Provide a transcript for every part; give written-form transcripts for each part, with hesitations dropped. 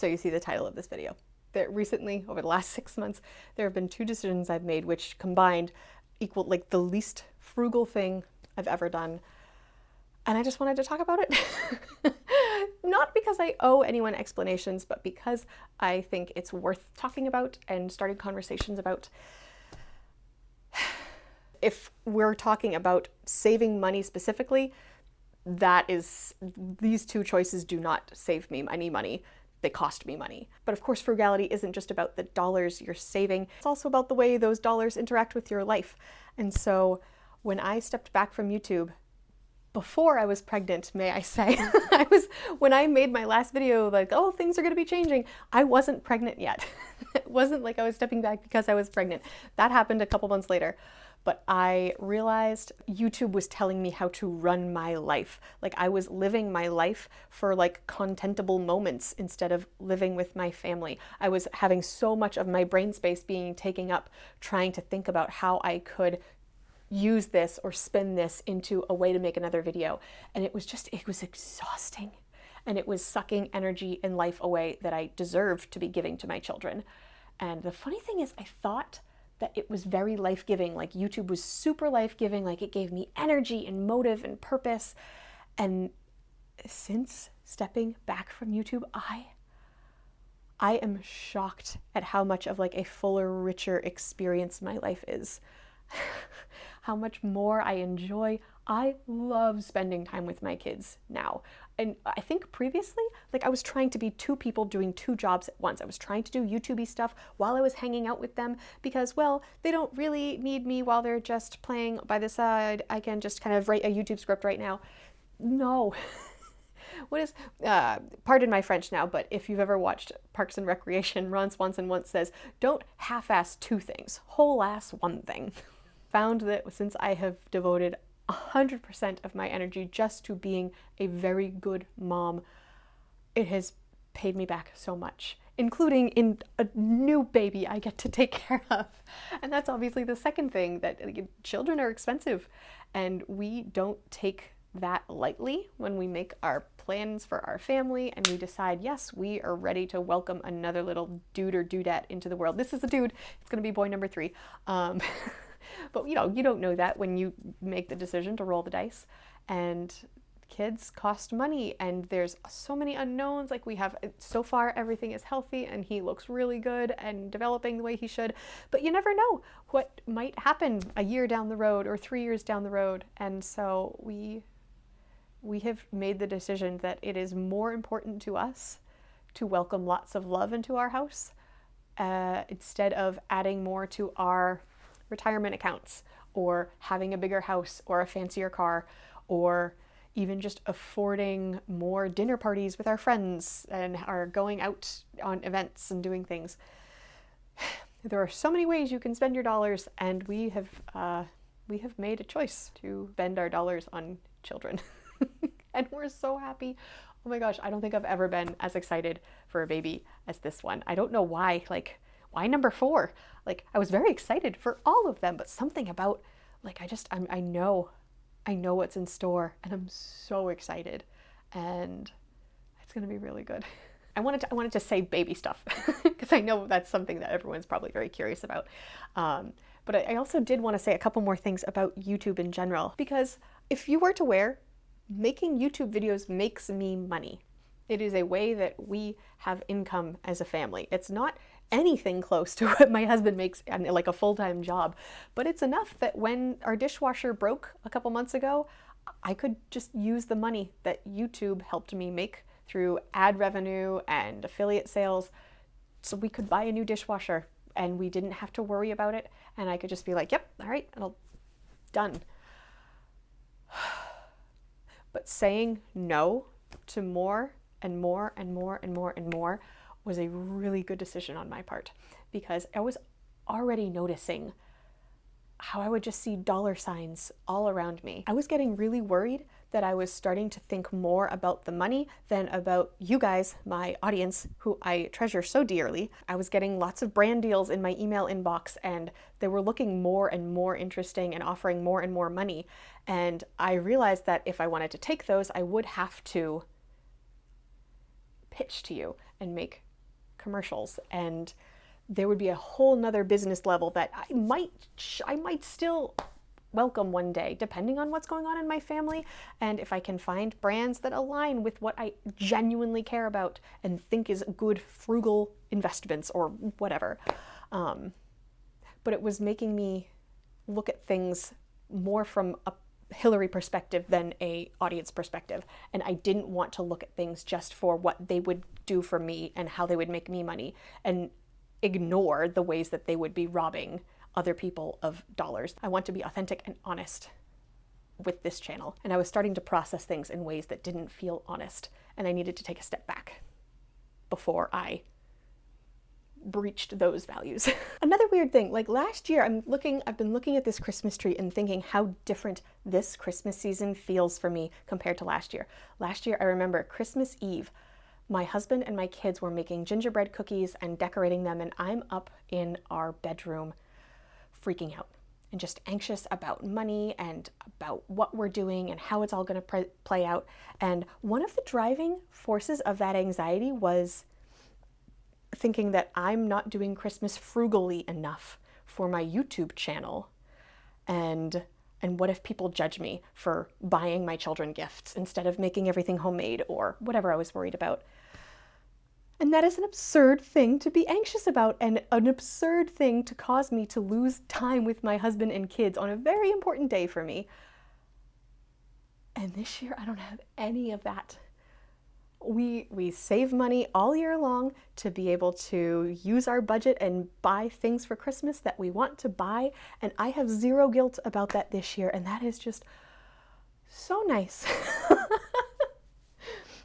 So you see the title of this video. That recently, over the last 6 months, there have been 2 decisions I've made which combined equal like the least frugal thing I've ever done. And I just wanted to talk about it. Not because I owe anyone explanations, but because I think it's worth talking about and starting conversations about. If we're talking about saving money specifically, these 2 choices do not save me any money. They cost me money. But of course, frugality isn't just about the dollars you're saving. It's also about the way those dollars interact with your life. And so when I stepped back from YouTube, before I was pregnant, may I say, when I made my last video, like, oh, things are gonna be changing, I wasn't pregnant yet. It wasn't like I was stepping back because I was pregnant. That happened a couple months later. But I realized YouTube was telling me how to run my life. Like I was living my life for like contentable moments instead of living with my family. I was having so much of my brain space being taken up trying to think about how I could use this or spin this into a way to make another video. And it was exhausting. And it was sucking energy and life away that I deserved to be giving to my children. And the funny thing is, I thought that it was very life-giving. Like YouTube was super life-giving. Like it gave me energy and motive and purpose. And since stepping back from YouTube, I am shocked at how much of like a fuller, richer experience my life is. How much more I enjoy. I love spending time with my kids now. And I think previously, like I was trying to be 2 people doing 2 jobs at once. I was trying to do YouTube-y stuff while I was hanging out with them because, well, they don't really need me while they're just playing by the side. I can just kind of write a YouTube script right now. No. Pardon my French now, but if you've ever watched Parks and Recreation, Ron Swanson once says, don't half-ass 2 things, whole-ass 1 thing. Found that since I have devoted 100% of my energy just to being a very good mom, it has paid me back so much, including in a new baby I get to take care of. And that's obviously the second thing, that children are expensive and we don't take that lightly when we make our plans for our family and we decide, yes, we are ready to welcome another little dude or dudette into the world. This is a dude. It's going to be boy number 3. But you don't know that when you make the decision to roll the dice. And kids cost money and there's so many unknowns. Like we have, so far everything is healthy and he looks really good and developing the way he should. But you never know what might happen a year down the road or 3 years down the road. And so we have made the decision that it is more important to us to welcome lots of love into our house instead of adding more to our retirement accounts or having a bigger house or a fancier car or even just affording more dinner parties with our friends and are going out on events and doing things. There are so many ways you can spend your dollars, and we have made a choice to spend our dollars on children. And we're so happy. Oh my gosh, I don't think I've ever been as excited for a baby as this one. I don't know why, why number 4? Like I was very excited for all of them, but something about like I know what's in store and I'm so excited and it's going to be really good. I wanted to say baby stuff because I know that's something that everyone's probably very curious about. But I also did want to say a couple more things about YouTube in general, because if you weren't aware, making YouTube videos makes me money. It is a way that we have income as a family. It's not anything close to what my husband makes on like a full-time job, but it's enough that when our dishwasher broke a couple months ago, I could just use the money that YouTube helped me make through ad revenue and affiliate sales. So we could buy a new dishwasher and we didn't have to worry about it. And I could just be like, yep, all right, done. But saying no to more and more and more and more and more was a really good decision on my part, because I was already noticing how I would just see dollar signs all around me. I was getting really worried that I was starting to think more about the money than about you guys, my audience, who I treasure so dearly. I was getting lots of brand deals in my email inbox, and they were looking more and more interesting and offering more and more money. And I realized that if I wanted to take those, I would have to pitch to you and make commercials, and there would be a whole nother business level that I might still welcome one day, depending on what's going on in my family, and if I can find brands that align with what I genuinely care about and think is good frugal investments or whatever. But it was making me look at things more from a Hillary perspective than a audience perspective, and I didn't want to look at things just for what they would do for me and how they would make me money, and ignore the ways that they would be robbing other people of dollars. I want to be authentic and honest with this channel, and I was starting to process things in ways that didn't feel honest, and I needed to take a step back before I breached those values. Another weird thing, like last year, I've been looking at this Christmas tree and thinking how different this Christmas season feels for me compared to last year. Last year, I remember Christmas Eve, my husband and my kids were making gingerbread cookies and decorating them, and I'm up in our bedroom freaking out and just anxious about money and about what we're doing and how it's all going to play out. And one of the driving forces of that anxiety was thinking that I'm not doing Christmas frugally enough for my YouTube channel, and what if people judge me for buying my children gifts instead of making everything homemade or whatever I was worried about. And that is an absurd thing to be anxious about, and an absurd thing to cause me to lose time with my husband and kids on a very important day for me. And this year I don't have any of that. We save money all year long to be able to use our budget and buy things for Christmas that we want to buy, and I have zero guilt about that this year, and that is just so nice.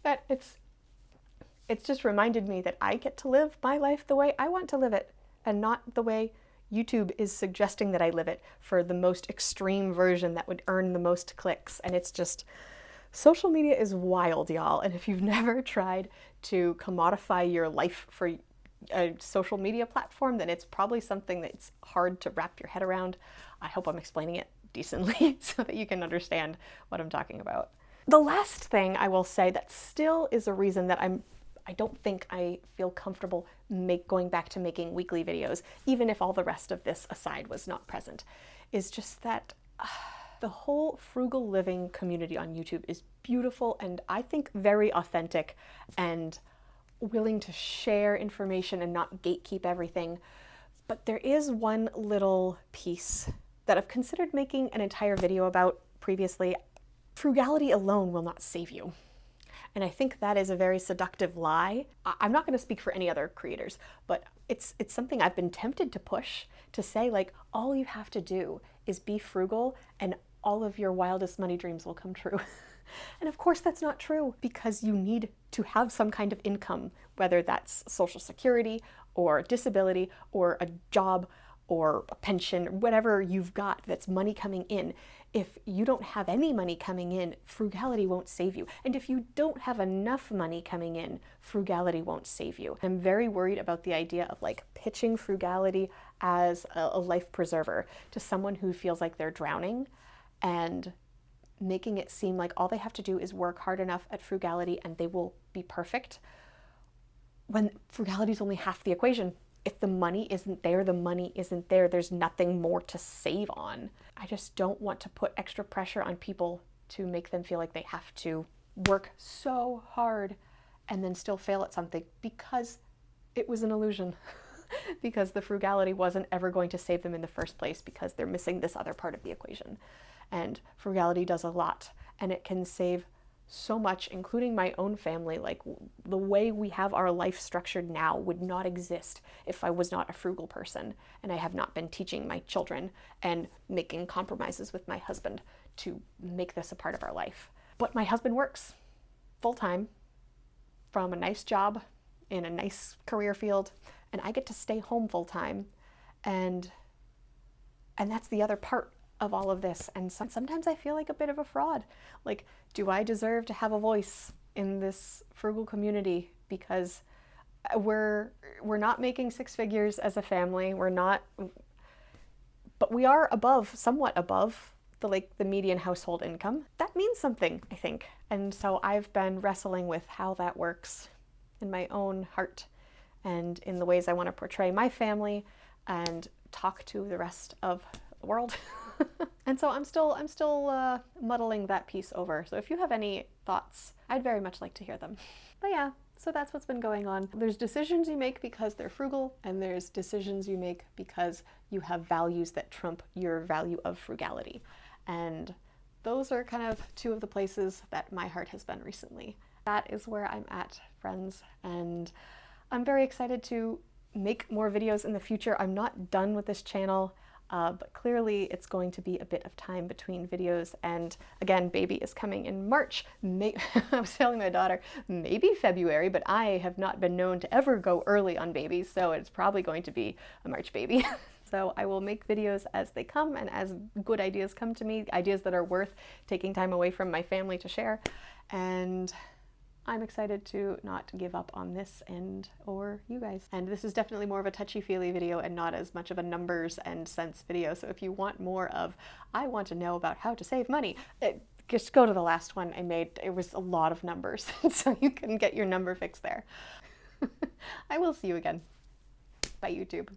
That it's just reminded me that I get to live my life the way I want to live it, and not the way YouTube is suggesting that I live it for the most extreme version that would earn the most clicks. And it's just, social media is wild, y'all, and if you've never tried to commodify your life for a social media platform, then it's probably something that's hard to wrap your head around. I hope I'm explaining it decently so that you can understand what I'm talking about. The last thing I will say that still is a reason that I don't think I feel comfortable going back to making weekly videos, even if all the rest of this aside was not present, is just that the whole frugal living community on YouTube is beautiful and I think very authentic and willing to share information and not gatekeep everything. But there is one little piece that I've considered making an entire video about previously. Frugality alone will not save you. And I think that is a very seductive lie. I'm not going to speak for any other creators, but it's something I've been tempted to push, to say like, all you have to do is be frugal and all of your wildest money dreams will come true. And of course that's not true, because you need to have some kind of income, whether that's Social Security or disability or a job or a pension, whatever you've got that's money coming in. If you don't have any money coming in, frugality won't save you. And if you don't have enough money coming in, frugality won't save you. I'm very worried about the idea of like pitching frugality as a life preserver to someone who feels like they're drowning, and making it seem like all they have to do is work hard enough at frugality and they will be perfect, when frugality is only half the equation. If the money isn't there, the money isn't there. There's nothing more to save on. I just don't want to put extra pressure on people to make them feel like they have to work so hard and then still fail at something because it was an illusion. Because the frugality wasn't ever going to save them in the first place, because they're missing this other part of the equation. And frugality does a lot, and it can save so much, including my own family. Like, the way we have our life structured now would not exist if I was not a frugal person, and I have not been teaching my children and making compromises with my husband to make this a part of our life. But my husband works full-time from a nice job in a nice career field, and I get to stay home full-time, and that's the other part of all of this. And sometimes I feel like a bit of a fraud. Like, do I deserve to have a voice in this frugal community? Because we're not making six figures as a family. We're not, but we are somewhat above the median household income. That means something, I think. And so I've been wrestling with how that works in my own heart and in the ways I want to portray my family and talk to the rest of the world. And so I'm still muddling that piece over. So if you have any thoughts, I'd very much like to hear them. But yeah, so that's what's been going on. There's decisions you make because they're frugal, and there's decisions you make because you have values that trump your value of frugality. And those are kind of two of the places that my heart has been recently. That is where I'm at, friends, and I'm very excited to make more videos in the future. I'm not done with this channel. But clearly it's going to be a bit of time between videos, and again, baby is coming in March. I was telling my daughter, maybe February, but I have not been known to ever go early on babies, so it's probably going to be a March baby. So I will make videos as they come and as good ideas come to me, ideas that are worth taking time away from my family to share, and I'm excited to not give up on this and or you guys. And this is definitely more of a touchy-feely video and not as much of a numbers and cents video. So if you want more of, I want to know about how to save money, just go to the last one I made. It was a lot of numbers, so you can get your number fix there. I will see you again. Bye, YouTube.